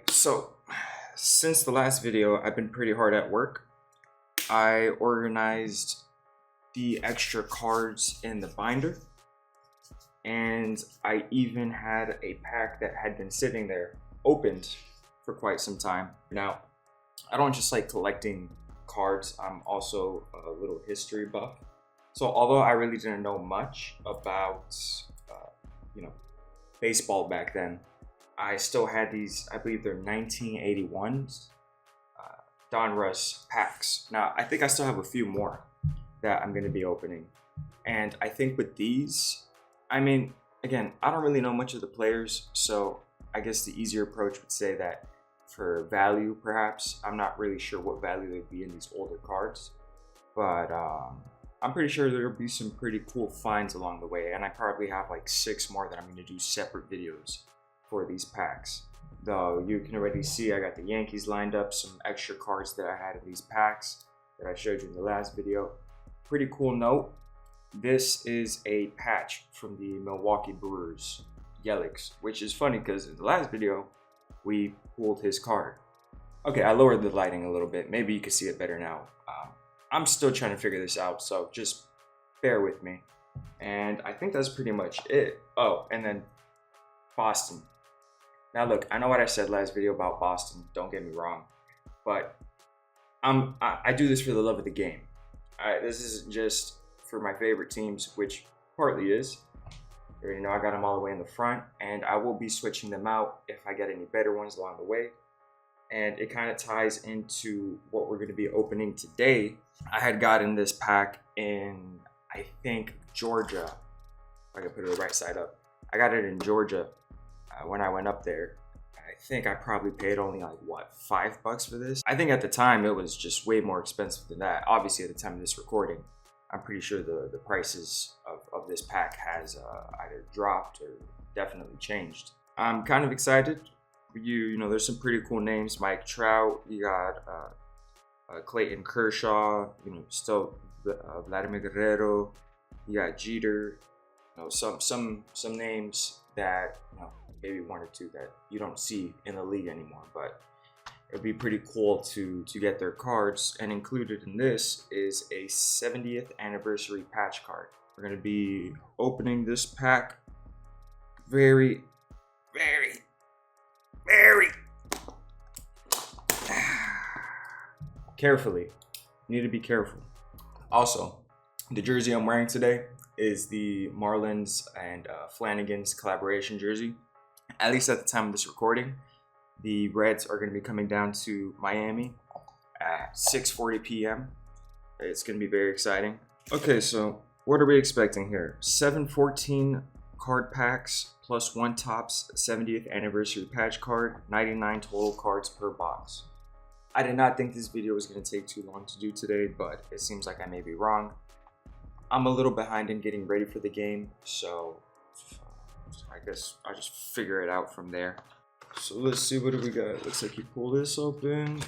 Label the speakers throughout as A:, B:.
A: So, since the last video, I've been pretty hard at work. I organized the extra cards in the binder, and I even had a pack that had been sitting there opened for quite some time. Now, I don't just like collecting cards, I'm also a little history buff. So, although I really didn't know much about, you know, baseball back then, I still had these, I believe they're 1981s Donruss packs. Now, I think I still have a few more that I'm going to be opening. And I think with these, I mean, again, I don't really know much of the players, so I guess the easier approach would say that for value, perhaps, I'm not really sure what value they'd be in these older cards, but I'm pretty sure there'll be some pretty cool finds along the way, and I probably have like 6 more that I'm going to do separate videos for these packs. Though you can already see I got the Yankees lined up, some extra cards that I had in these packs that I showed you in the last video. Pretty cool note, this is a patch from the Milwaukee Brewers, Yelich, which is funny because in the last video we pulled his card. Okay, I lowered the lighting a little bit, maybe you can see it better now. I'm still trying to figure this out, so just bear with me. And I think that's pretty much it. Oh, and then Boston. Now look, I know what I said last video about Boston, don't get me wrong, but I do this for the love of the game. This isn't just for my favorite teams, which partly is. You already know I got them all the way in the front, and I will be switching them out if I get any better ones along the way. And it kind of ties into what we're going to be opening today. I had gotten this pack in, I think, Georgia. If I can put it the right side up. I got it in Georgia. When I went up there, I think I probably paid only like what, $5 for this. I think at the time it was just way more expensive than that. Obviously at the time of this recording, I'm pretty sure the prices of this pack has either dropped or definitely changed. I'm kind of excited. You know, there's some pretty cool names. Mike Trout, you got Clayton Kershaw, you know, still Vladimir Guerrero, you got Jeter, you know, some names that, you know, maybe 1 or 2 that you don't see in the league anymore, but it'd be pretty cool to get their cards. And included in this is a 70th anniversary patch card. We're going to be opening this pack very carefully. You need to be careful. Also, the jersey I'm wearing today is the Marlins and Flanagan's collaboration jersey. At least at the time of this recording, the Reds are going to be coming down to Miami at 6:40 p.m. It's going to be very exciting. Okay, so what are we expecting here? 714 card packs plus 1 Topps 70th anniversary patch card, 99 total cards per box. I did not think this video was going to take too long to do today, but it seems like I may be wrong. I'm a little behind in getting ready for the game, so I guess I'll just figure it out from there. So let's see, what do we got? Looks like you pull this open.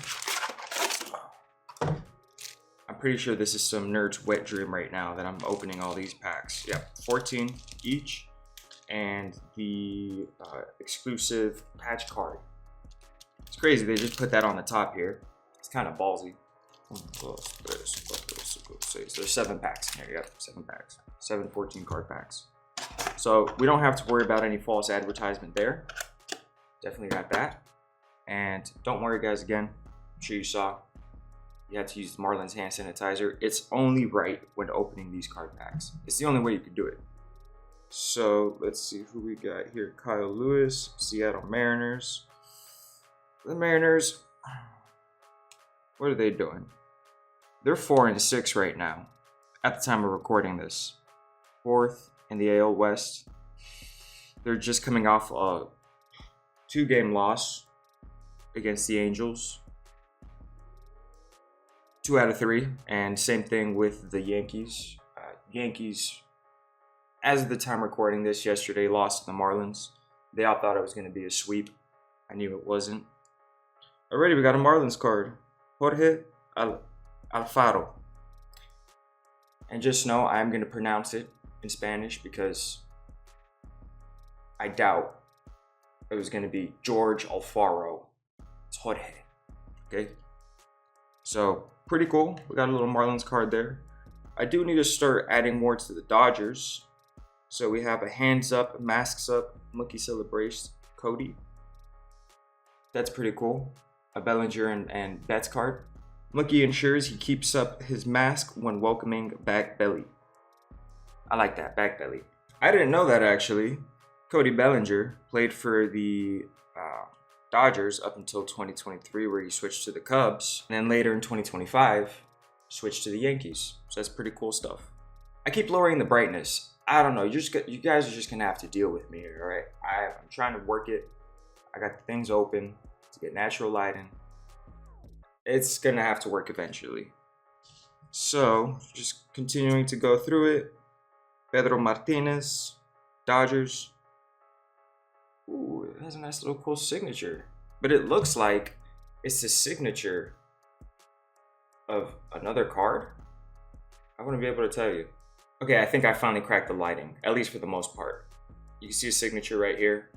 A: I'm pretty sure this is some nerd's wet dream right now that I'm opening all these packs. Yeah, 14 each, and the exclusive patch card. It's crazy, they just put that on the top here. It's kind of ballsy. So there's 7 packs in here. Yep, 7 packs. 7 14 card packs. So we don't have to worry about any false advertisement there. Definitely got that. And don't worry, guys, again, I'm sure you saw you had to use the Marlins hand sanitizer. It's only right when opening these card packs. It's the only way you could do it. So let's see who we got here. Kyle Lewis, Seattle Mariners. The Mariners, what are they doing? They're 4-6 right now at the time of recording this. 4th in the AL West. They're just coming off a 2-game loss against the Angels. 2 out of 3, and same thing with the Yankees. Yankees, as of the time recording this yesterday, lost to the Marlins. They all thought it was going to be a sweep. I knew it wasn't. Already, we got a Marlins card. Jorge Alfaro. And just know I'm going to pronounce it in Spanish because I doubt it was going to be George Alfaro. It's Jorge. Okay. So pretty cool. We got a little Marlins card there. I do need to start adding more to the Dodgers. So we have a hands up, masks up, Mookie Celebration, Cody. That's pretty cool. A Bellinger and Betts card. Mookie ensures he keeps up his mask when welcoming back Belly. I like that, back Belly. I didn't know that actually. Cody Bellinger played for the Dodgers up until 2023, where he switched to the Cubs. And then later in 2025, switched to the Yankees. So that's pretty cool stuff. I keep lowering the brightness. I don't know. You guys are just going to have to deal with me here, all right? I'm trying to work it. I got the things open to get natural lighting. It's going to have to work eventually. So, just continuing to go through it. Pedro Martinez, Dodgers. Ooh, it has a nice little cool signature. But it looks like it's the signature of another card. I wouldn't be able to tell you. Okay, I think I finally cracked the lighting, at least for the most part. You can see a signature right here.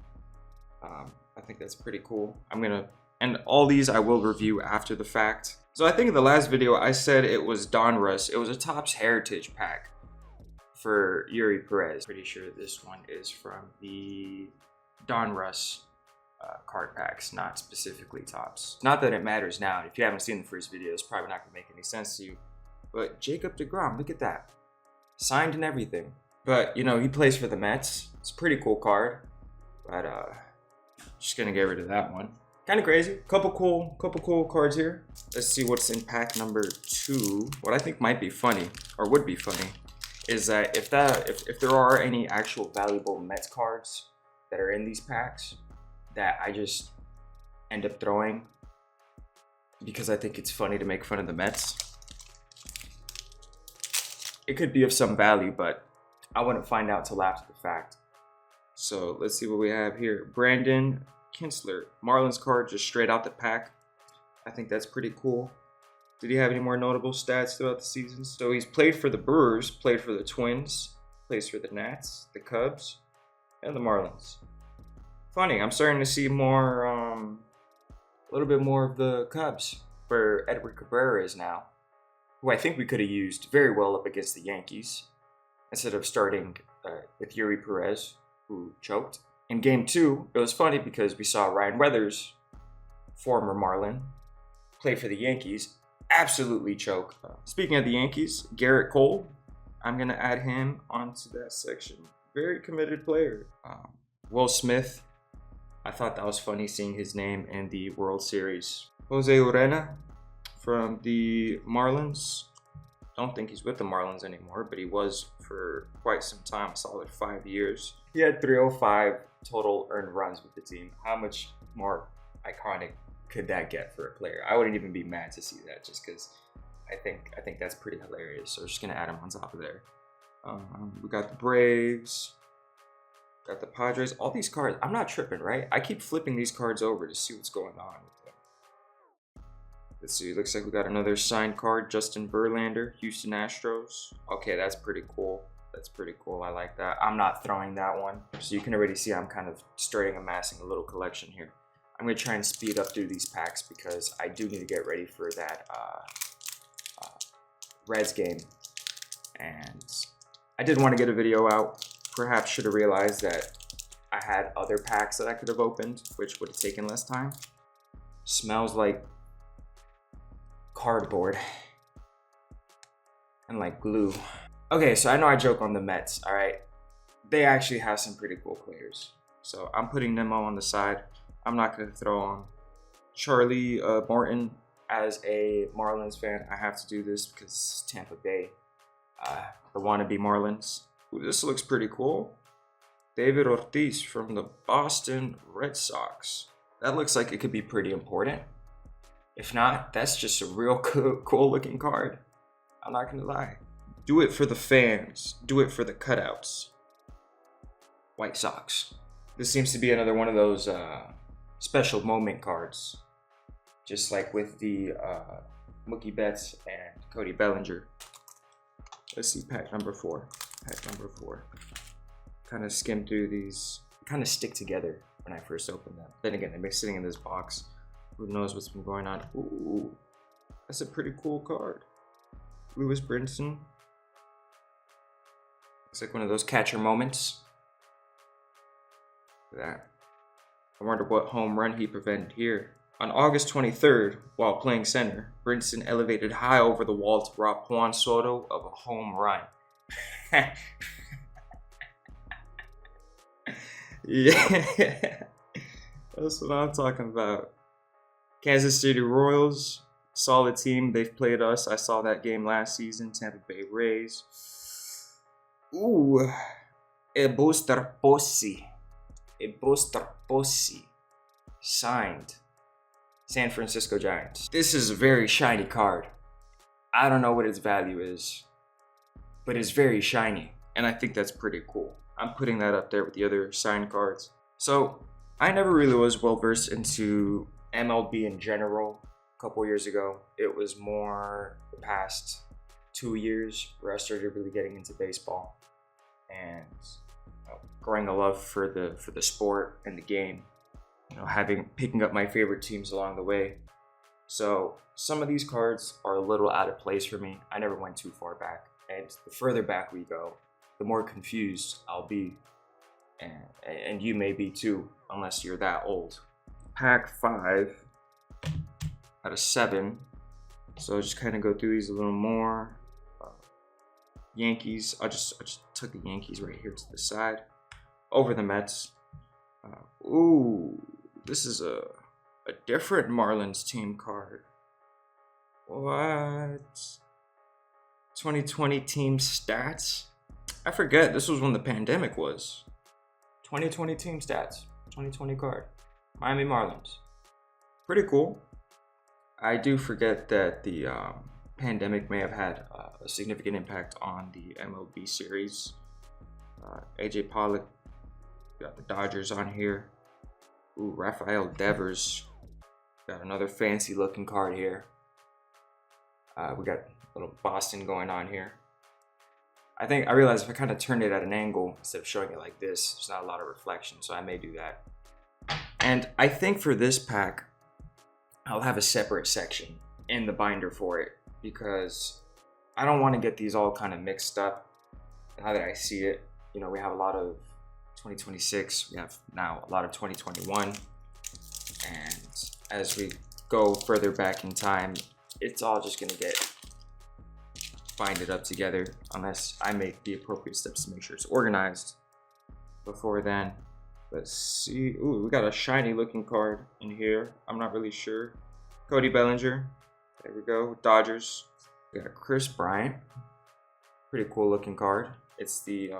A: I think that's pretty cool. And all these I will review after the fact. So I think in the last video I said it was Donruss. It was a Topps Heritage pack for Eury Perez. Pretty sure this one is from the Donruss card packs, not specifically Topps. Not that it matters now. If you haven't seen the first video, it's probably not gonna make any sense to you. But Jacob deGrom, look at that. Signed and everything. But, you know, he plays for the Mets. It's a pretty cool card. But, just gonna get rid of that one. Kind of crazy. Couple cool cards here. Let's see what's in pack number 2. What I think might be funny, or would be funny, is that if there are any actual valuable Mets cards that are in these packs that I just end up throwing because I think it's funny to make fun of the Mets. It could be of some value, but I wouldn't find out till after the fact. So let's see what we have here. Brandon Kintzler, Marlins card just straight out the pack. I think that's pretty cool. Did he have any more notable stats throughout the season? So he's played for the Brewers, played for the Twins, plays for the Nats, the Cubs, and the Marlins. Funny, I'm starting to see more, a little bit more of the Cubs for Edward Cabrera is now, who I think we could have used very well up against the Yankees instead of starting with Eury Perez, who choked. In Game 2, it was funny because we saw Ryan Weathers, former Marlin, play for the Yankees, absolutely choke. Speaking of the Yankees, Garrett Cole, I'm going to add him onto that section. Very committed player. Will Smith, I thought that was funny seeing his name in the World Series. Jose Urena from the Marlins. Don't think he's with the Marlins anymore, but he was for quite some time, a solid 5 years. He had 305 total earned runs with the team. How much more iconic could that get for a player? I wouldn't even be mad to see that, just because I think that's pretty hilarious. So we're just gonna add him on top of there. We got the Braves, got the Padres. All these cards, I'm not tripping, right? I keep flipping these cards over to see what's going on with them. Let's see, looks like we got another signed card, Justin Verlander, Houston Astros. Okay, that's pretty cool. That's pretty cool, I like that. I'm not throwing that one. So you can already see I'm kind of starting amassing a little collection here. I'm gonna try and speed up through these packs because I do need to get ready for that Reds game. And I did want to get a video out. Perhaps should have realized that I had other packs that I could have opened, which would have taken less time. Smells like cardboard and like glue. Okay, so I know I joke on the Mets, all right? They actually have some pretty cool players. So I'm putting them all on the side. I'm not going to throw on Charlie Morton. As a Marlins fan, I have to do this because it's Tampa Bay, the wannabe Marlins. Ooh, this looks pretty cool. David Ortiz from the Boston Red Sox. That looks like it could be pretty important. If not, that's just a real cool looking card. I'm not going to lie. Do it for the fans. Do it for the cutouts. White Sox. This seems to be another one of those special moment cards. Just like with the Mookie Betts and Cody Bellinger. Let's see, pack number 4. Pack number 4. Kind of skim through these. Kind of stick together when I first opened them. Then again, they've been sitting in this box Who knows what's been going on? Ooh, that's a pretty cool card. Lewis Brinson. Looks like one of those catcher moments. Look at that. I wonder what home run he prevented here. On August 23rd, while playing center, Brinson elevated high over the wall to rob Juan Soto of a home run. Yeah, that's what I'm talking about. Kansas City Royals, solid team. They've played us. I saw that game last season. Tampa Bay Rays. Ooh, Buster Posey. Signed. San Francisco Giants. This is a very shiny card. I don't know what its value is, but it's very shiny, and I think that's pretty cool. I'm putting that up there with the other signed cards. So I never really was well versed into MLB in general. A couple years ago, it was more the past 2 years where I started really getting into baseball and growing a love for the sport and the game. Picking up my favorite teams along the way. So some of these cards are a little out of place for me. I never went too far back, and the further back we go, the more confused I'll be, and you may be too, unless you're that old. Pack 5 out of 7. So I'll just kind of go through these a little more. Yankees. I just took the Yankees right here to the side, over the Mets. Ooh, this is a different Marlins team card. What? 2020 team stats? I forget. This was when the pandemic was. 2020 team stats. 2020 card. Miami Marlins. Pretty cool. I do forget that the pandemic may have had a significant impact on the MLB series. AJ Pollock. Got the Dodgers on here. Ooh, Rafael Devers. Got another fancy looking card here. We got a little Boston going on here. I realized if I kind of turned it at an angle instead of showing it like this, there's not a lot of reflection, so I may do that. And I think for this pack, I'll have a separate section in the binder for it because I don't want to get these all kind of mixed up. Now that I see it, we have a lot of 2026, we have now a lot of 2021, and as we go further back in time, it's all just gonna get binded up together unless I make the appropriate steps to make sure it's organized before then. Let's see. Ooh, we got a shiny looking card in here. I'm not really sure. Cody Bellinger. There we go. Dodgers. We got Chris Bryant. Pretty cool looking card. It's the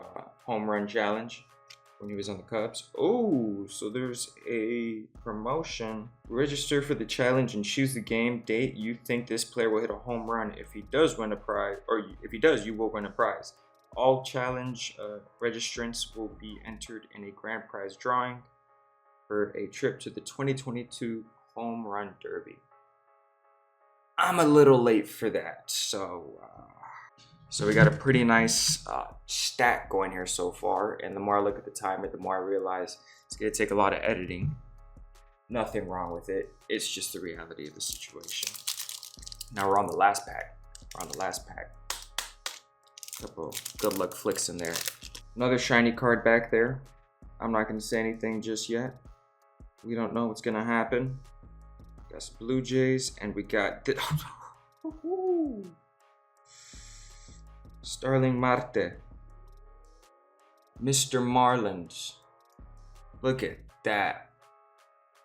A: home run challenge when he was on the Cubs. Oh, so there's a promotion. Register for the challenge and choose the game date you think this player will hit a home run. If he does win a prize, or if he does, you will win a prize. All challenge registrants will be entered in a grand prize drawing for a trip to the 2022 Home Run Derby. I'm a little late for that, so we got a pretty nice stack going here so far, and the more I look at the timer, the more I realize it's going to take a lot of editing. Nothing wrong with it. It's just the reality of the situation. Now we're on the last pack. Couple good luck flicks in there. Another shiny card back there. I'm not going to say anything just yet. We don't know what's going to happen. Got some Blue Jays, and we got Starling Marte. Mr. Marlins. Look at that.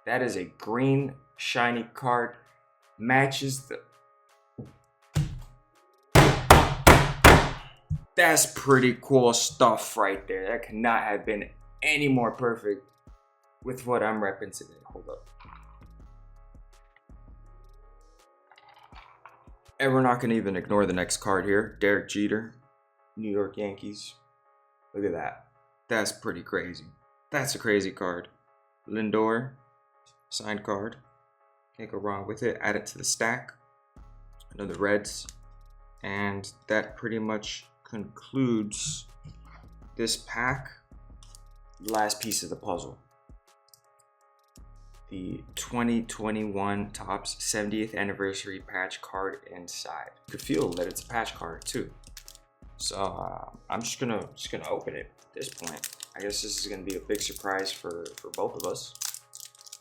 A: That is a green shiny card. Matches the... That's pretty cool stuff right there. That could not have been any more perfect with what I'm repping today. Hold up. And we're not going to even ignore the next card here. Derek Jeter, New York Yankees. Look at that. That's pretty crazy. That's a crazy card. Lindor, signed card. Can't go wrong with it. Add it to the stack. Another Reds. And that pretty much concludes this pack. Last piece of the puzzle. the 2021 Topps 70th anniversary patch card inside. You can feel that it's a patch card too. So I'm just gonna open it at this point. I guess this is gonna be a big surprise for both of us,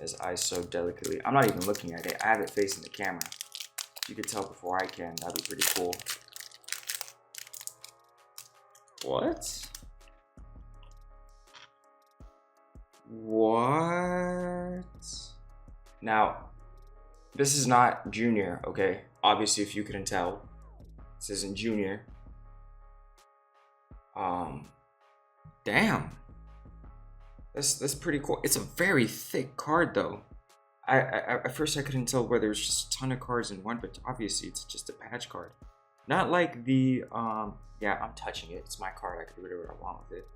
A: as I so delicately. I'm not even looking at it. I have it facing the camera. You could tell before I can. That'd be pretty cool. What? What? Now, this is not Junior, okay? Obviously, if you couldn't tell, this isn't Junior. Damn. That's pretty cool. It's a very thick card, though. At first I couldn't tell whether it's just a ton of cards in one, but obviously it's just a patch card. Not like the yeah, I'm touching it. It's my card. I can do whatever I want with it.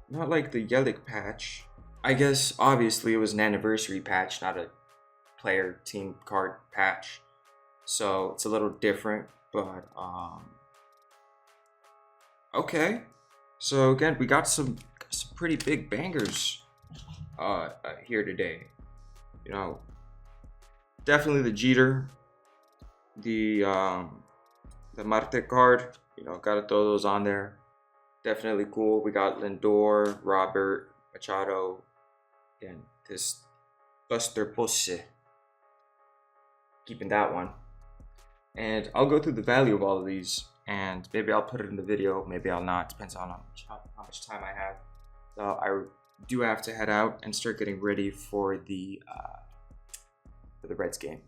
A: Not like the Yelich patch. I guess obviously it was an anniversary patch, not a player team card patch. So it's a little different, but okay. So again, we got some pretty big bangers here today. You know, definitely the Jeter, the Marte card. You know, gotta throw those on there. Definitely cool. We got Lindor, Robert, Machado, and this Buster Posey. Keeping that one. And I'll go through the value of all of these, and maybe I'll put it in the video, maybe I'll not. Depends on how much time I have. So I do have to head out and start getting ready for the Reds game.